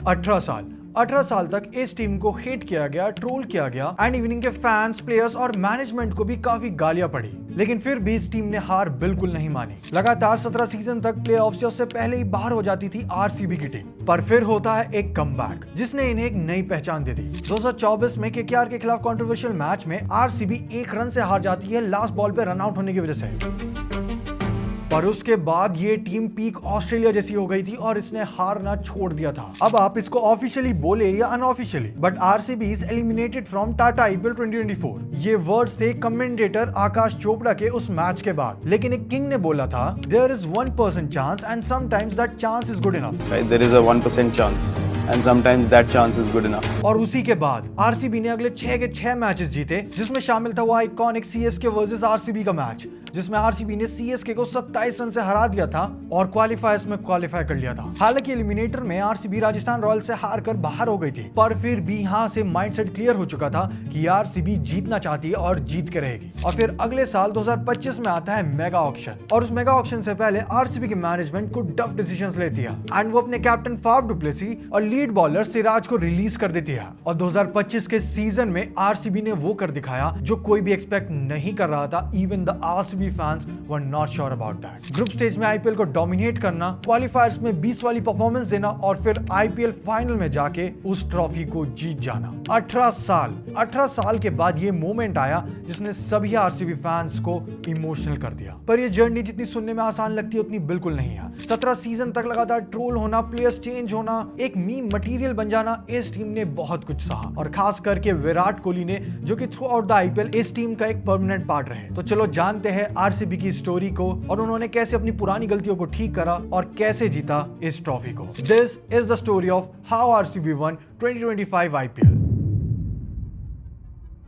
18 साल तक इस टीम को हेट किया गया, ट्रोल किया गया एंड इवनिंग के फैंस, प्लेयर्स और मैनेजमेंट को भी काफी गालियां पड़ी, लेकिन फिर भी इस टीम ने हार बिल्कुल नहीं मानी। लगातार 17 सीजन तक प्लेऑफ से उससे पहले ही बाहर हो जाती थी आरसीबी की टीम, पर फिर होता है एक कमबैक जिसने इन्हें एक नई पहचान दे दी। 2024 में केकेआर के खिलाफ कंट्रोवर्शियल मैच में आरसीबी 1 रन से हार जाती है लास्ट बॉल पे रन आउट होने की वजह से। पर उसके बाद ये टीम पीक ऑस्ट्रेलिया जैसी हो गई थी और इसने हारना छोड़ दिया था। अब आप इसको ऑफिशियली बोले या unofficially, but RCB is eliminated from Tata IPL 2024। ये वर्ड्स थे कमेंटेटर आकाश चोपड़ा के उस मैच के बाद। लेकिन एक किंग ने बोला था, there is 1% chance and sometimes that chance is good enough. There is a 1% chance and sometimes that chance is good enough. और उसी के बाद आरसीबी ने अगले 6 के 6 मैचेस जीते, जिसमें शामिल था वो आइकॉनिक सीएसके वर्सेस आरसीबी का मैच, जिसमें आरसीबी ने सीएसके को 27 रन से हरा दिया था और क्वालिफायर्स में क्वालिफाई कर लिया था। हालांकि एलिमिनेटर में आरसीबी राजस्थान रॉयल्स से हार कर बाहर हो गई थी, पर फिर भी यहाँ से माइंडसेट क्लियर हो चुका था कि आरसीबी जीतना चाहती है और जीत के रहेगी। और फिर अगले साल 2025 में आता है मेगा ऑक्शन, और उस मेगा ऑक्शन से पहले आरसीबी की मैनेजमेंट को टफ डिसीजंस लेती है एंड वो अपने कैप्टन फाफ डु प्लेसी और लीड बॉलर सिराज को रिलीज कर देती है। और 2025 के सीजन में आरसीबी ने वो कर दिखाया जो कोई भी एक्सपेक्ट नहीं कर रहा था। Even the RCB fans were not sure about that. Group stage में आईपीएल को डोमिनेट करना, क्वालिफायर्स में 20 वाली परफॉर्मेंस देना और फिर आईपीएल फाइनल में जाके उस ट्रॉफी को जीत जाना। 18 साल के बाद ये मोमेंट आया जिसने सभी आरसीबी फैंस को इमोशनल कर दिया। पर ये जर्नी जितनी सुनने में आसान लगती है उतनी बिल्कुल नहीं है। 17 सीजन तक लगातार ट्रोल होना, प्लेयर्स चेंज होना, एक मीम मटीरियल बन जाना, इस टीम ने बहुत कुछ सहा। और खास करके विराट कोहली ने, जो कि थ्रू आउट द आईपीएल इस टीम का एक परमानेंट पार्ट रहे। तो चलो जानते हैं आरसीबी की स्टोरी को और उन्होंने कैसे अपनी पुरानी गलतियों को ठीक करा और कैसे जीता इस ट्रॉफी को। This is the story of how RCB one 2025 IPL.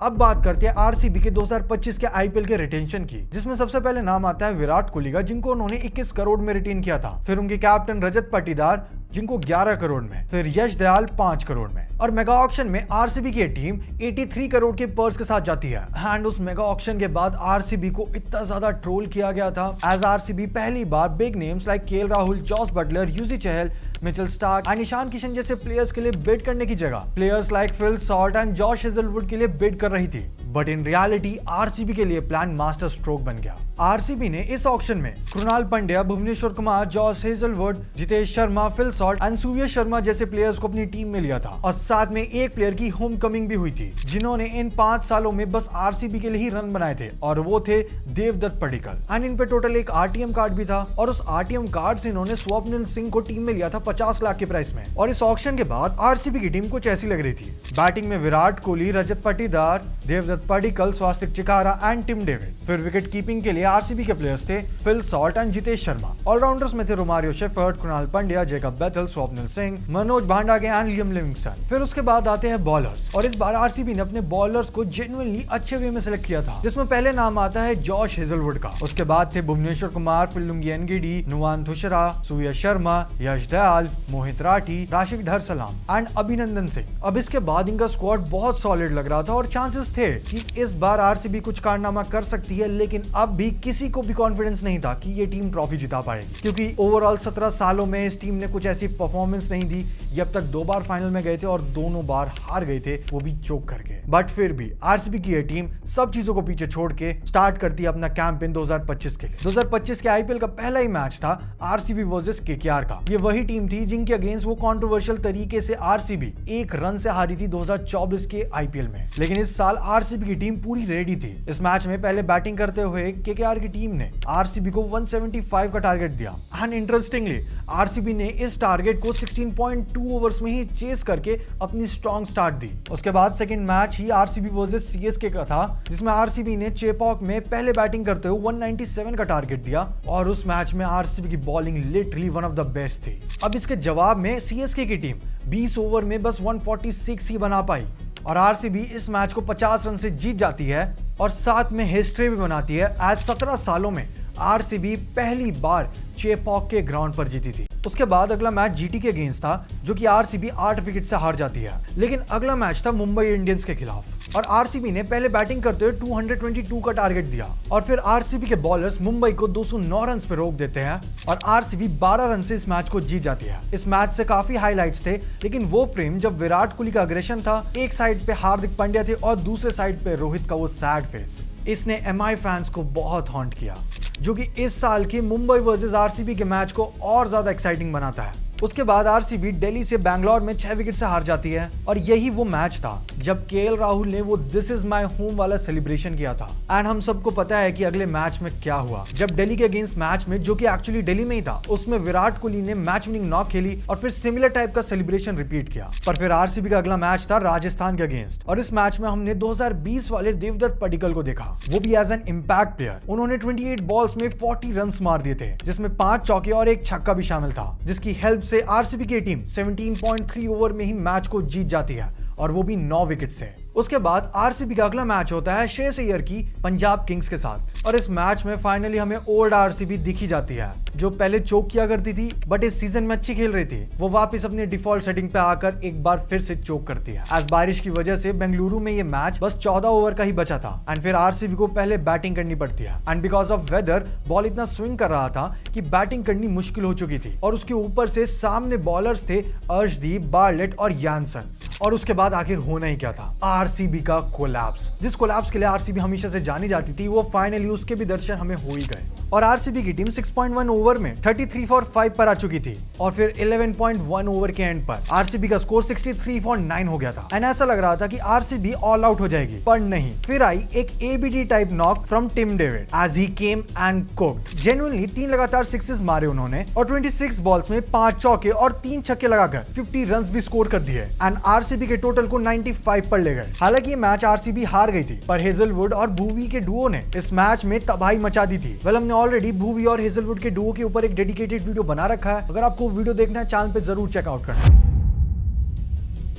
अब बात करते हैं आरसीबी के 2025 के आईपीएल के रिटेंशन की, जिसमें सबसे पहले नाम आता है विराट कोहली का, जिनको उन्होंने 21 करोड़ में रिटेन किया था। फिर उनके कैप्टन रजत पाटीदार, जिनको 11 करोड़ में, फिर यश दयाल 5 करोड़ में। और मेगा ऑक्शन में आरसीबी की टीम 83 करोड़ के पर्स के साथ जाती है। एंड उस मेगा ऑक्शन के बाद आरसीबी को इतना ज्यादा ट्रोल किया गया था, एज आरसीबी पहली बार big names like KL Rahul, Jos Buttler, Yuzi Chahal, Mitchell Starc और ईशान किशन जैसे प्लेयर्स के लिए बिड करने की जगह players like fill Salt and Josh Hazlewood के लिए बिड कर रही थी। बट इन रियलिटी आरसीबी के लिए प्लान मास्टर स्ट्रोक बन गया। आरसीबी ने इस ऑक्शन में Krunal Pandya, Bhuvneshwar Kumar, Josh Hazlewood, Jitesh Sharma, Phil Salt and Surya Sharma जैसे प्लेयर्स को अपनी टीम में लिया था। और साथ में एक प्लेयर की होम कमिंग भी हुई थी, जिन्होंने इन 5 सालों में बस आरसीबी के लिए ही रन बनाए थे, और वो थे देवदत्त पडिक्कल। एंड इन पे टोटल एक आरटीएम कार्ड भी था, और उस आरटीएम कार्ड से इन्होंने स्वप्निल सिंह को टीम में लिया था 50 लाख के प्राइस में। और इस ऑक्शन के बाद आरसीबी की टीम कुछ ऐसी लग रही थी। बैटिंग में Virat Kohli, Rajat Patidar, Devdutt Padikkal, Swastik Chikara and Tim David. फिर विकेट कीपिंग के लिए आरसीबी के प्लेयर्स थे Phil Salt and Jitesh Sharma. Allrounders में थे Romario Shepherd, Krunal Pandya, Jacob Bethell, Swapnil Singh, Manoj Bhandage and Liam Livingstone. फिर उसके बाद आते हैं बॉलर्स, और इस बार आरसीबी ने अपने बॉलर्स को जेन्युइनली अच्छे वे में सिलेक्ट किया था, जिसमें पहले नाम आता है जॉश हेजलवुड का। उसके बाद थे भुवनेश्वर कुमार, फिल्लुंगी एनगिडी, नुवान थुशरा, सूर्य शर्मा, यश दयाल, मोहित राठी, राशिक ढरसलाम एंड अभिनंदन सिंह। अब इसके बाद इनका स्क्वाड बहुत सॉलिड लग रहा था और चांसेस थे कि इस बार आरसीबी कुछ कारनामा कर सकती है, लेकिन अब भी किसी को भी कॉन्फिडेंस नहीं था कि ये टीम ट्रॉफी जिता पाएगी, क्योंकि ओवरऑल 17 सालों में इस टीम ने कुछ ऐसी परफॉर्मेंस नहीं दी। ये अब तक 2 बार फाइनल में गए थे और दोनों बार हार गए थे, वो भी चोक करके। बट फिर भी आरसीबी की ये टीम सब चीजों को पीछे छोड़ के स्टार्ट करती है अपना कैंपेन 2025 के लिए। 2025 के आईपीएल का पहला ही मैच था आरसीबी वर्सेस केकेआर का। ये वही टीम थी जिनके अगेंस्ट वो कंट्रोवर्शियल तरीके से आरसीबी 1 रन से हारी थी 2024 के आईपीएल में। लेकिन इस साल आरसीबी की टीम पूरी रेडी थी। इस मैच में पहले बैटिंग करते हुए केकेआर की टीम ने आरसीबी को 175 का टारगेट दिया। एंड इंटरेस्टिंगली आरसीबी ने इस टारगेट को 16.2 ओवर्स में ही चेस करके अपनी स्ट्रॉन्ग स्टार्ट दी। उसके बाद सेकंड मैच ही आरसीबी वर्सेस सीएसके का था, जिसमें आरसीबी ने चेपॉक में पहले बैटिंग करते हुए 197 का टारगेट दिया, और उस मैच में आरसीबी की bowling literally one of the best थी। अब इसके जवाब में सीएसके की टीम 20 ओवर में बस 146 ही बना पाई, और आरसीबी इस मैच को 50 रन से जीत जाती है और साथ में हिस्ट्री भी बनाती है, आज 17 सालों में आरसीबी पहली बार चेपॉक के ग्राउंड पर जीती थी। उसके बाद अगला मैच जीटी के अगेंस्ट था, जो कि आरसीबी 8 विकेट से हार जाती है। लेकिन अगला मैच था मुंबई इंडियंस के खिलाफ और आरसीबी ने पहले बैटिंग करते हुए 222 का टारगेट दिया और फिर आरसीबी के बॉलर्स मुंबई को 209 रन पे रोक देते हैं और आरसीबी 12 रन से इस मैच को जीत जाती है। इस मैच से काफी हाइलाइट्स थे, लेकिन वो फ्रेम जब विराट कोहली का अग्रेशन था, एक साइड पे हार्दिक पांड्या थे और दूसरे साइड पे रोहित का वो सैड फेस, इसने एमआई फैंस को बहुत हॉन्ट किया, जो कि इस साल की मुंबई वर्सेस आरसीबी के मैच को और ज्यादा एक्साइटिंग बनाता है। उसके बाद आरसीबी दिल्ली से बैंगलोर में 6 विकेट से हार जाती है और यही वो मैच था जब केएल राहुल ने वो दिस इज माय होम वाला सेलिब्रेशन किया था। एंड हम सबको पता है कि अगले मैच में क्या हुआ, जब दिल्ली के अगेंस्ट मैच में, जो कि एक्चुअली दिल्ली में ही था, उसमें विराट कोहली ने मैच विनिंग नॉक खेली और फिर सिमिलर टाइप का सेलिब्रेशन रिपीट किया। पर फिर आरसीबी का अगला मैच था राजस्थान के अगेंस्ट और इस मैच में हमने 2020 वाले देवदत्त पडिक्कल को देखा, वो भी एज एन इम्पैक्ट प्लेयर। उन्होंने 28 बॉल्स में 40 रन मार दिए थे, जिसमें 5 चौके और 1 छक्का भी शामिल था, जिसकी हेल्प से आरसीबी की टीम 17.3 ओवर में ही मैच को जीत जाती है और वो भी 9 विकेट से। उसके बाद आरसीबी का अगला मैच होता है श्रेयस अय्यर की पंजाब किंग्स के साथ और इस मैच में फाइनली हमें ओल्ड आरसीबी दिखी जाती है, जो पहले चोक किया करती थी बट इस सीजन में अच्छी खेल रही थी। वो वापस अपनी डिफॉल्ट सेटिंग पे आकर एक बार फिर से चोक करती है। आज बारिश की वजह से बेंगलुरु में ये मैच बस 14 ओवर का ही बचा था एंड फिर आरसीबी को पहले बैटिंग करनी पड़ती है and because of weather ball इतना स्विंग कर रहा था कि बैटिंग करनी मुश्किल हो चुकी थी और उसके ऊपर से सामने बॉलर्स थे अर्शदीप, बार्लेट और यानसन। और उसके बाद आखिर होना ही क्या था, आरसीबी का कोलैप्स। जिस कोलैप्स के लिए आरसीबी हमेशा से जानी जाती थी, वो फाइनली उसके भी दर्शन हमें हो ही गए और आरसीबी की टीम 6.1 ओवर में 33 फॉर 5 पर आ चुकी थी और फिर 11.1 ओवर के एंड पर आरसीबी का स्कोर 63 फॉर 9 हो गया था एंड ऐसा लग रहा था कि आरसीबी ऑल आउट हो जाएगी, पर नहीं। फिर आई एक ABD type knock from Tim David as he came and cooked. Genuinely 3 लगातार सिक्सेस मारे उन्होंने और 26 बॉल्स में 5 चौके और 3 छक्के लगाकर 50 रन भी स्कोर कर दिए एंड आरसीबी के टोटल को 95 पर ले गए। हालांकि ये मैच आरसीबी हार गई थी, पर हेजलवुड और भुवी के डुओ ने इस मैच में तबाही मचा दी थी। हमने ऑलरेडी भुवी और हेजलवुड के डुओ के ऊपर एक डेडिकेटेड वीडियो बना रखा है, अगर आपको वीडियो देखना है चैनल पे जरूर चेकआउट करना।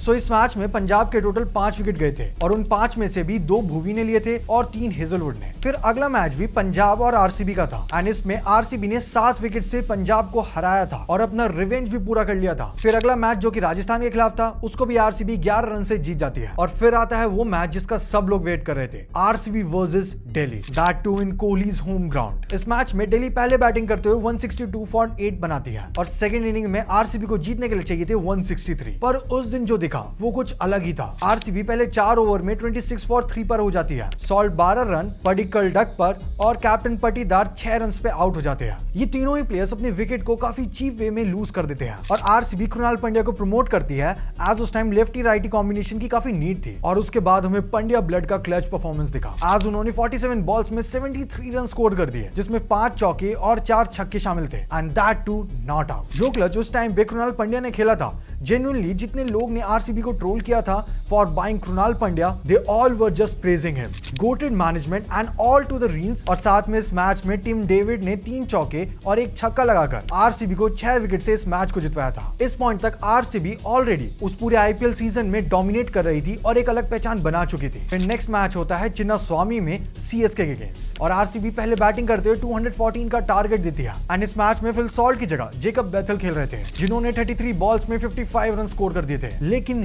सो इस मैच में पंजाब के टोटल 5 विकेट गए थे और उन 5 में से भी 2 भुवी ने लिए थे और 3 हेजलवुड ने। फिर अगला मैच भी पंजाब और आरसीबी का था एंड इसमें आरसीबी ने 7 विकेट से पंजाब को हराया था और अपना रिवेंज भी पूरा कर लिया था। फिर अगला मैच जो कि राजस्थान के खिलाफ था, उसको भी आरसीबी 11 रन से जीत जाती है और फिर आता है वो मैच जिसका सब लोग वेट कर रहे थे, RCB versus Delhi, that too in Kohli's home ground. इस मैच में दिल्ली पहले बैटिंग करते हुए 162 फॉर 8 बनाती है और सेकंड इनिंग में आरसीबी को जीतने के लिए चाहिए थे 163, पर उस दिन जो दिखा वो कुछ अलग ही था। आरसीबी पहले 4 ओवर में 26 फॉर 3 पर हो जाती है, सॉल्ट 12 रन, पडिक्कल डक पर और कैप्टन पटीदार 6 रन पे आउट हो जाते हैं। ये तीनों ही प्लेयर्स अपने विकेट को काफी चीप वे में लूज कर देते हैं और आरसीबी कृणाल पंड्या को प्रमोट करती है एज उस टाइम लेफ्टी राइटी कॉम्बिनेशन की काफी नीड थी और उसके बाद हमें पंड्या ब्लड का क्लच परफॉर्मेंस दिखा। आज उन्होंने 47 बॉल्स में 73 रन स्कोर कर दिए, जिसमें 5 चौके और 4 छक्के शामिल थे and that too not out. जो क्लच उस टाइम पे कृणाल पंड्या ने खेला था, जेन्युइनली जितने लोग ने आरसीबी को ट्रोल किया था for buying Krunal Pandya, they all were just praising him, goated management and all to the reins. और साथ में इस मैच में टिम डेविड ने 3 चौके और 1 छक्का लगाकर आरसीबी को 6 विकेट से इस मैच को जितवाया था। इस पॉइंट तक आरसीबी ऑलरेडी उस पूरे आईपीएल सीजन में डोमिनेट कर रही थी और एक अलग पहचान बना चुकी थी। फिर नेक्स्ट मैच होता है चिन्नास्वामी में सीएसके के अगेंस्ट और आरसीबी पहले बैटिंग करते हुए 214 का टारगेट देती है एंड इस मैच में फिल सॉल्ट की जगह जेकब बेथल खेल रहे थे, जिन्होंने 33 बॉल्स में 55 रन स्कोर कर दिए थे। लेकिन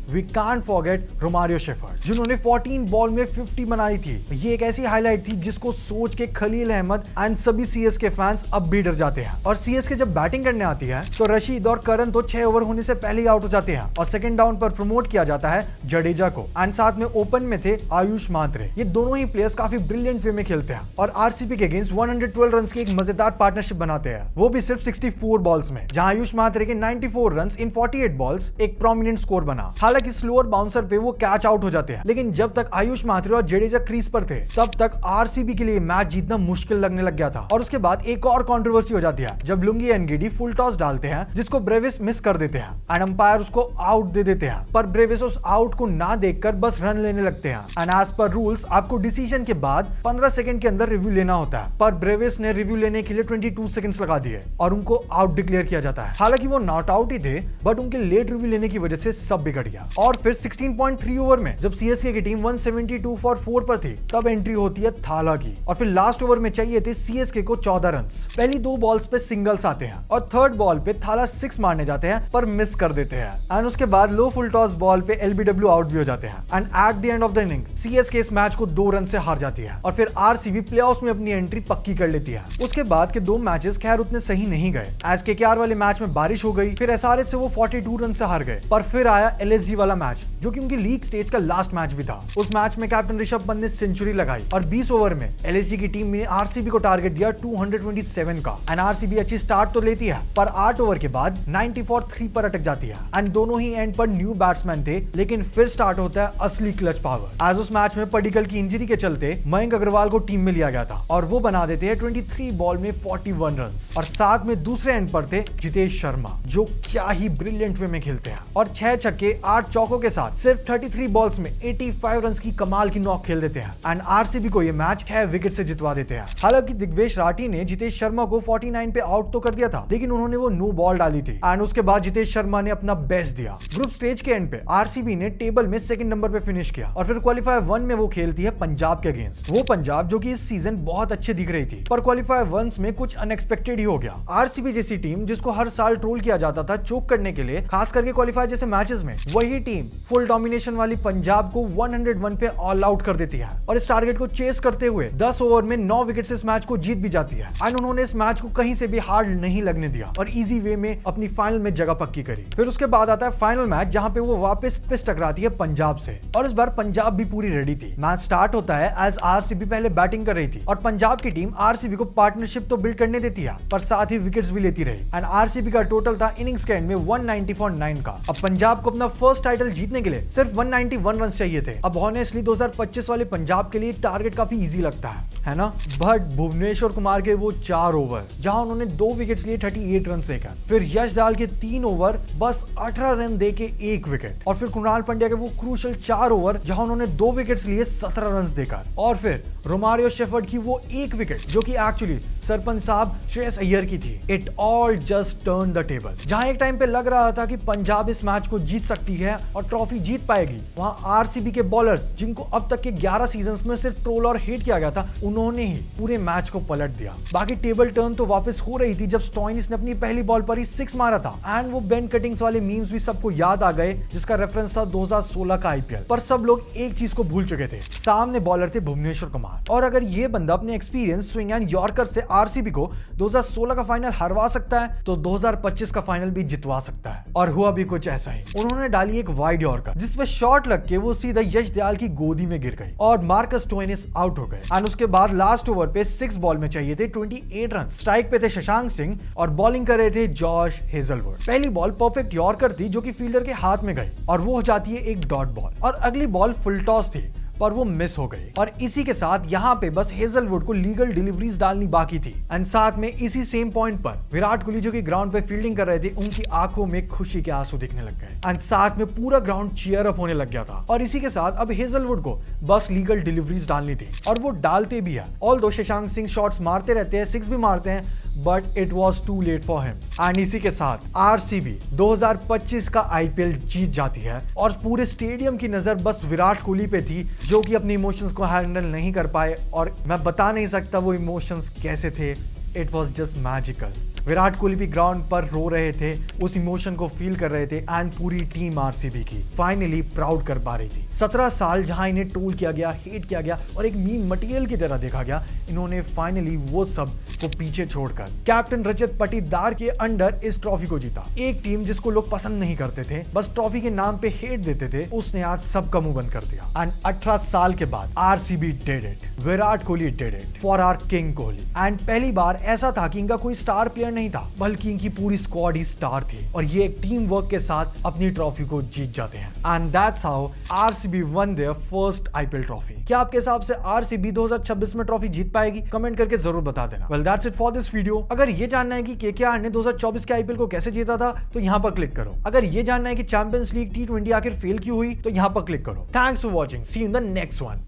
we can't forget Romario Shepherd, जिन्होंने 14 बॉल में 50 बनाई थी। ये एक ऐसी हाईलाइट थी जिसको सोच के खलील अहमद एंड सभी सीएसके फैंस अब भी डर जाते हैं। और सीएसके जब बैटिंग करने आती है तो रशीद और करण तो 6 ओवर होने से पहले ही आउट हो जाते हैं और सेकंड डाउन पर प्रमोट किया जाता है जडेजा को एंड साथ में ओपन में थे आयुष मात्रे। ये दोनों ही प्लेयर्स काफी ब्रिलियंट वे में खेलते हैं और आरसीबी के अगेंस्ट 112 रन की एक मजेदार पार्टनरशिप बनाते हैं, वो भी सिर्फ 64 बॉल्स में, जहां आयुष मात्रे के 94 रन इन 48 बॉल्स एक प्रोमिनेंट स्कोर बना। हालांकि स्लोअर बाउंसर पे वो कैच आउट हो जाते हैं, लेकिन जब तक आयुष मात्रे और जडेजा क्रीज पर थे तब तक आरसीबी के लिए मैच जीतना मुश्किल लगने लग गया था। और उसके बाद एक और कंट्रोवर्सी हो जाती है जब लुंगी एनगीडी फुल टॉस डालते हैं, जिसको ब्रेविस मिस कर देते हैं एंड अंपायर उसको आउट दे देते हैं, पर ब्रेविस उस आउट को ना देखकर बस रन लेने लगते हैं एंड एज पर रूल्स आपको डिसीजन के बाद 15 सेकंड के अंदर रिव्यू लेना होता है, पर ब्रेविस ने रिव्यू लेने के लिए 22 सेकंड्स लगा दिए और उनको आउट डिक्लेयर किया जाता है। हालांकि वो नॉट आउट ही थे, बट उनके लेट रिव्यू लेने की वजह से सब बिगड़ गया और फिर 16.3 ओवर में जब सीएसके की टीम 172 फॉर 4 पर थी तब एंट्री होती है थाला की और फिर लास्ट ओवर में चाहिए थे सीएसके को 14 रन। पहली 2 बॉल्स पे सिंगल्स आते हैं और थर्ड बॉल पे थाला 6 मारने जाते हैं पर मिस कर देते हैं एंड उसके बाद लो फुल टॉस बॉल पे एलबीडब्ल्यू आउट भी हो जाते हैं and at the end of the inning CSK इस मैच को 2 रन से हार जाती है और फिर आरसीबी प्लेऑफ्स में अपनी एंट्री पक्की कर लेती है। उसके बाद के 2 मैचेस खैर उतने सही नहीं गए एज केकेआर वाले मैच में बारिश हो गई, फिर एसआरएच से वो 42 रन से हार गए, पर फिर आया एलएसजी वाला मैच जो कि उनकी लीग स्टेज का लास्ट मैच भी था। उस मैच में कैप्टन ऋषभ पंत ने सेंचुरी लगाई और 20 ओवर में एलएसजी की टीम ने आरसीबी को टारगेट दिया 227 का एंड आरसीबी अच्छी स्टार्ट तो लेती है पर 8 ओवर के बाद 90 फॉर 3 पर अटक जाती है एंड दोनों ही एंड पर न्यू बैट्समैन थे, लेकिन फिर स्टार्ट होता है असली क्लच पावर। आज उस मैच में पडिक्कल की इंजरी के चलते मयंक अग्रवाल को टीम में लिया गया था और वो बना देते हैं 23 बॉल में 41 रन और साथ में दूसरे एंड पर थे जितेश शर्मा जो क्या ही ब्रिलियंट वे में खेलते हैं और 6 छक्के 8 चौकों के साथ सिर्फ 33 बॉल्स में 85 रन की कमाल की नॉक खेल देते हैं एंड आरसीबी को ये मैच 6 विकेट से जितवा देते हैं। हालांकि दिग्वेश राठी ने जितेश शर्मा को 49 पे आउट तो कर दिया था, लेकिन उन्होंने वो नो बॉल डाली थी एंड उसके बाद जितेश शर्मा ने अपना बेस्ट दिया। ग्रुप स्टेज के एंड पे आरसीबी ने टेबल में सेकंड नंबर पे फिनिश किया और फिर क्वालीफायर 1 में वो खेलती है पंजाब के अगेंस्ट। वो पंजाब जो कि इस सीजन बहुत अच्छे दिख रही थी पर क्वालीफायर 1 में कुछ अनएक्सपेक्टेड ही हो गया। आरसीबी जैसी टीम जिसको हर साल ट्रोल किया जाता था चोक करने के लिए, खास करके क्वालीफायर जैसे मैचेस में, वही टीम फुल डोमिनेशन वाली पंजाब को 101 पे ऑल आउट कर देती है और इस टारगेट को चेस करते हुए 10 ओवर में 9 विकेट से इस मैच को जीत भी जाती है एंड उन्होंने इस मैच को कहीं से भी हार्ड नहीं लगने दिया और इजी वे में अपनी फाइनल में जगह पक्की करी। फिर उसके बाद आता है फाइनल मैच जहां पे वो वापस पिच टकराती है पंजाब से और इस बार पंजाब भी पूरी रेडी थी। मैच स्टार्ट होता है एज आरसीबी पहले बैटिंग कर रही थी और पंजाब की टीम आरसीबी को पार्टनरशिप तो बिल्ड करने देती है पर साथ ही विकेट्स भी लेती रही एंड आरसीबी का टोटल था इनिंग्स के एंड में 190 फॉर 9 का। अब पंजाब को अपना फर्स्ट टाइटल जीतने के लिए सिर्फ 191 रन चाहिए थे। अब ऑनेस्टली 2025 वाले पंजाब के लिए टारगेट काफी इजी लगता है ना, बट भुवनेश्वर कुमार के वो 4 ओवर जहां उन्होंने 2 विकेट्स लिए 38 रन देकर, फिर यश दयाल के 3 ओवर बस 18 रन देके 1 विकेट और फिर कुणाल पांड्या के वो क्रूशल 4 ओवर जहां उन्होंने 2 विकेट्स लिए 17 रन देकर और फिर रोमारियो शेफर्ड की वो 1 विकेट जो कि एक्चुअली सरपंच साहब श्रेयस अय्यर की थी। It all just turn the table. जहां एक टाइम पे लग रहा था कि पंजाब इस मैच को जीत सकती है और ट्रॉफी जीत पाएगी, वहां आरसीबी के बॉलर्स जिनको अब तक के 11 सीजन्स में सिर्फ ट्रोल और हेट किया गया था, उन्होंने ही पूरे मैच को पलट दिया। बाकी टेबल टर्न तो वापस हो रही थी जब स्टॉइनिस ने अपनी पहली बॉल पर ही 6 मारा था एंड वो बेन कटिंग्स वाले मीम्स भी सबको याद आ गए जिसका रेफरेंस था 2016 का आईपीएल। पर सब लोग एक चीज को भूल चुके थे, सामने बॉलर थे भुवनेश्वर कुमार और अगर ये बंदा अपने एक्सपीरियंस स्विंग एंड यॉर्कर से आरसीबी को 2016 का फाइनल हरवा सकता है तो 2025 का फाइनल भी जितवा सकता है। और हुआ भी कुछ ऐसा ही। उन्होंने डाली एक वाइड यॉर्कर जिसपे शॉट लग के वो सीधा यश दयाल की गोदी में गिर गई और मार्कस स्टोइनिस आउट हो गए एंड उसके बाद लास्ट ओवर पे 6 बॉल में चाहिए थे 28 रन। स्ट्राइक पे थे शशांक सिंह और बॉलिंग कर रहे थे जॉश हेजलवुड। पहली बॉल परफेक्ट यॉर्कर थी जो कि फील्डर के हाथ में गई और वो हो जाती है एक डॉट बॉल और अगली बॉल फुल टॉस थी पर वो मिस हो गई और इसी के साथ यहाँ पे बस हेजलवुड को लीगल डिलीवरीज डालनी बाकी थी एंड साथ में इसी सेम पॉइंट पर विराट कोहली जो कि ग्राउंड पे फील्डिंग कर रहे थे, उनकी आंखों में खुशी के आंसू दिखने लग गए एंड साथ में पूरा ग्राउंड चीयर अप होने लग गया था और इसी के साथ अब हेजलवुड को बस लीगल डिलीवरीज डालनी थी और वो डालते भी है। ऑल्दो शशांक सिंह शॉट्स मारते रहते हैं, 6 भी मारते हैं, but it was too late for him and इसी के साथ आरसीबी 2025 का आईपीएल जीत जाती है और पूरे स्टेडियम की नजर बस विराट कोहली पे थी जो कि अपने इमोशंस को हैंडल नहीं कर पाए और मैं बता नहीं सकता वो इमोशंस कैसे थे। It was just magical. Virat Kohli भी ग्राउंड पर रो रहे थे, उस इमोशन को फील कर रहे थे एंड पूरी टीम आरसीबी की फाइनली प्राउड कर पा रही थी। 17 साल जहां इन्हें ट्रोल किया गया, हेट किया गया और एक मीम मटेरियल की तरह देखा गया, इन्होंने फाइनली वो सब को पीछे छोड़कर कैप्टन रजत पाटीदार के अंडर इस ट्रॉफी को जीता। एक टीम जिसको लोग पसंद नहीं करते थे, बस ट्रॉफी के नाम पे हेट देते थे, उसने आज सबका मुंह बंद कर दिया एंड 18 साल के बाद RCB did it. Virat Kohli did it for our king Kohli and पहली बार ऐसा था कि इनका कोई स्टार प्लेयर नहीं था बल्कि इनकी पूरी स्क्वाड ही स्टार थी और ये एक टीम वर्क के साथ अपनी ट्रॉफी को जीत जाते हैं and that's how RCB won their first IPL trophy. क्या आपके हिसाब से आरसीबी 2026 में ट्रॉफी जीत पाएगी? कमेंट करके जरूर बता देना। Well that's it for this video. अगर ये जानना है कि केकेआर ने 2024 के आईपीएल को कैसे जीता था तो यहाँ पर क्लिक करो। अगर ये जानना है कि चैंपियंस लीग T20 आखिर फेल क्यों हुई तो यहाँ पर क्लिक करो। Thanks for watching, see you in the next one.